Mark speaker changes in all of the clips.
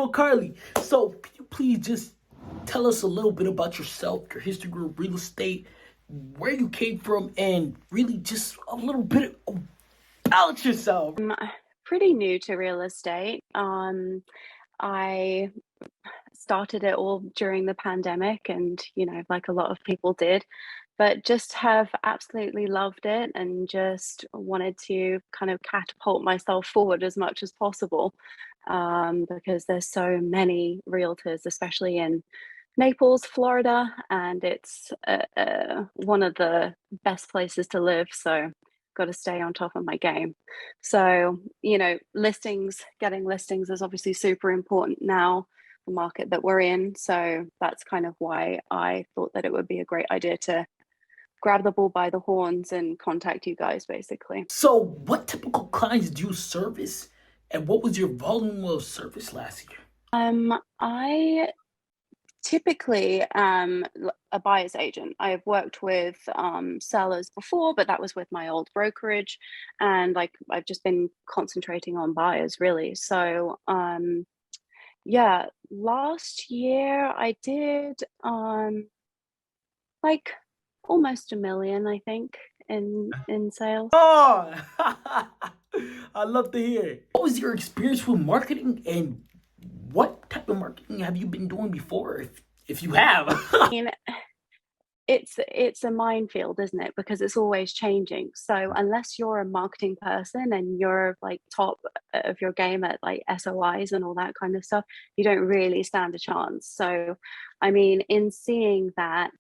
Speaker 1: beautiful Carly. So, can you please just tell us a little bit about yourself, your history with real estate, where you came from, and really just a little bit about yourself?
Speaker 2: I'm pretty new to real estate. I started it all during the pandemic and, like a lot of people did, but just have absolutely loved it and just wanted to kind of catapult myself forward as much as possible, because there's so many realtors, especially in Naples, Florida, and it's one of the best places to live. So, got to stay on top of my game. So, getting listings is obviously super important now, the market that we're in. So, that's kind of why I thought that it would be a great idea to grab the bull by the horns and contact you guys, basically.
Speaker 1: So, what typical clients do you service, and what was your volume of service last year?
Speaker 2: I typically a buyer's agent. I've worked with sellers before, but that was with my old brokerage, and like I've just been concentrating on buyers really. So yeah, last year I did like almost 1 million, I think, in sales.
Speaker 1: Oh, I love to hear it. What was your experience with marketing, and what type of marketing have you been doing before, if you have?
Speaker 2: I mean, it's a minefield, isn't it? Because it's always changing. So unless you're a marketing person and you're like top of your game at like SOIs and all that kind of stuff, you don't really stand a chance. So I mean, in seeing that,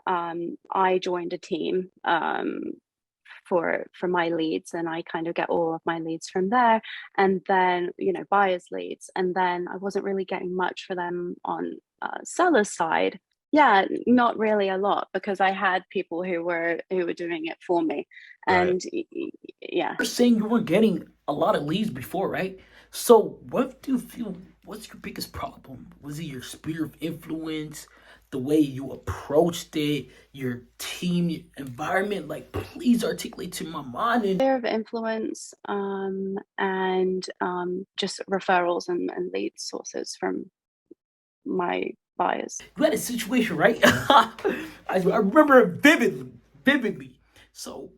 Speaker 2: I joined a team for my leads, and I kind of get all of my leads from there, and then buyers leads, and then I wasn't really getting much for them on seller's side. Yeah, not really a lot, because I had people who were doing it for me,
Speaker 1: Right.
Speaker 2: and yeah.
Speaker 1: You're saying you weren't getting a lot of leads before, right? So, what do you feel? What's your biggest problem? Was it your sphere of influence, the way you approached it, your team, your environment? Like, please articulate to my mind. And
Speaker 2: Sphere of influence, and just referrals and lead sources from my buyers.
Speaker 1: you had a situation, right? I remember it vividly. So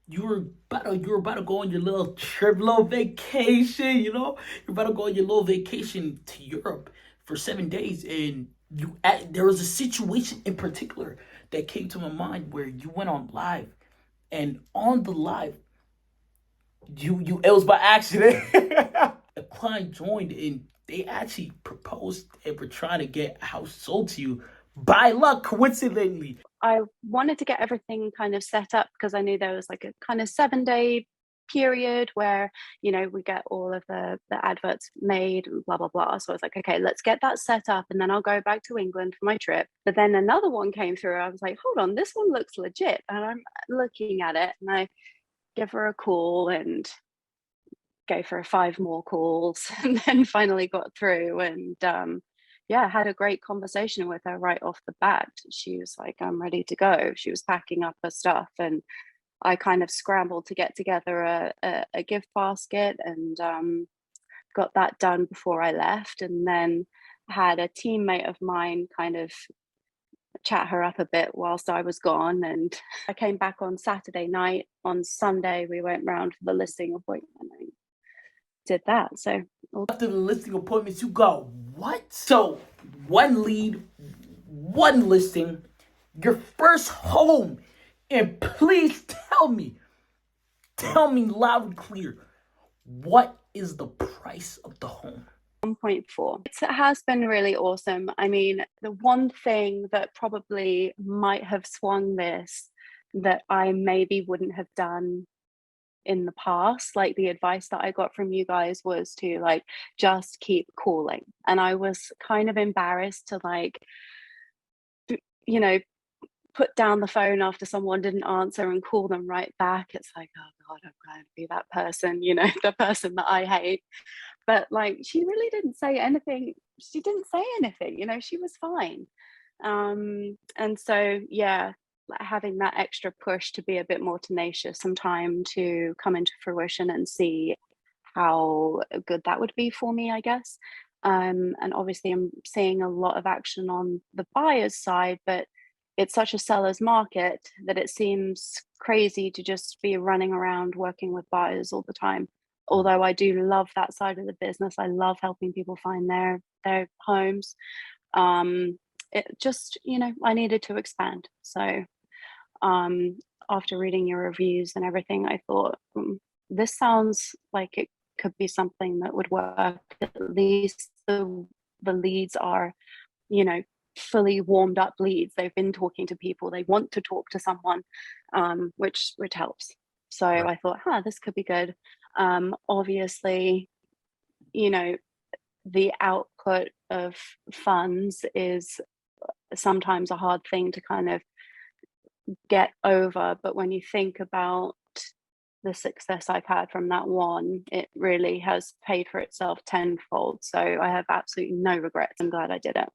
Speaker 1: you were about to go on your little trip, little vacation. You're about to go on your little vacation to Europe for 7 days, and there was a situation in particular that came to my mind where you went on live, and on the live, you it was by accident. A client joined, and they actually proposed and were trying to get a house sold to you by luck, coincidentally.
Speaker 2: I wanted to get everything kind of set up because I knew there was like a kind of 7 day period where we get all of the adverts made and blah blah blah. So I was like, okay, let's get that set up, and then I'll go back to England for my trip. But then another one came through. I was like, hold on, this one looks legit, and I'm looking at it, and I give her a call and gave her 5 more calls and then finally got through, and yeah, had a great conversation with her right off the bat. She was like, I'm ready to go. She was packing up her stuff, and I kind of scrambled to get together a gift basket, and got that done before I left, and then had a teammate of mine kind of chat her up a bit whilst I was gone, and I came back on Saturday night. On Sunday we went round for the listing appointment and did that. So
Speaker 1: After the listing appointments, you got what? So, one lead, one listing, your first home. And please tell me loud and clear, what is the price of the home?
Speaker 2: 1.4. It has been really awesome. I mean, the one thing that probably might have swung this, that I maybe wouldn't have done in the past, like the advice that I got from you guys was to like just keep calling. And I was kind of embarrassed to like, you know, put down the phone after someone didn't answer and call them right back. It's like, oh God, I'm going to be that person, the person that I hate. But like, she really didn't say anything. She didn't say anything, she was fine. And so, yeah, like having that extra push to be a bit more tenacious, some time to come into fruition and see how good that would be for me, I guess. And obviously, I'm seeing a lot of action on the buyer's side, but it's such a seller's market that it seems crazy to just be running around working with buyers all the time. Although I do love that side of the business, I love helping people find their homes. Um, it just, I needed to expand. So um, after reading your reviews and everything, I thought, this sounds like it could be something that would work. At least the leads are, you know, fully warmed up leads. They've been talking to people. They want to talk to someone, which helps. So
Speaker 1: Right.
Speaker 2: I thought, this could be good. Obviously, you know, the output of funds is sometimes a hard thing to kind of get over, but when you think about the success I've had from that one, it really has paid for itself tenfold. So I have absolutely no regrets. I'm glad I did it.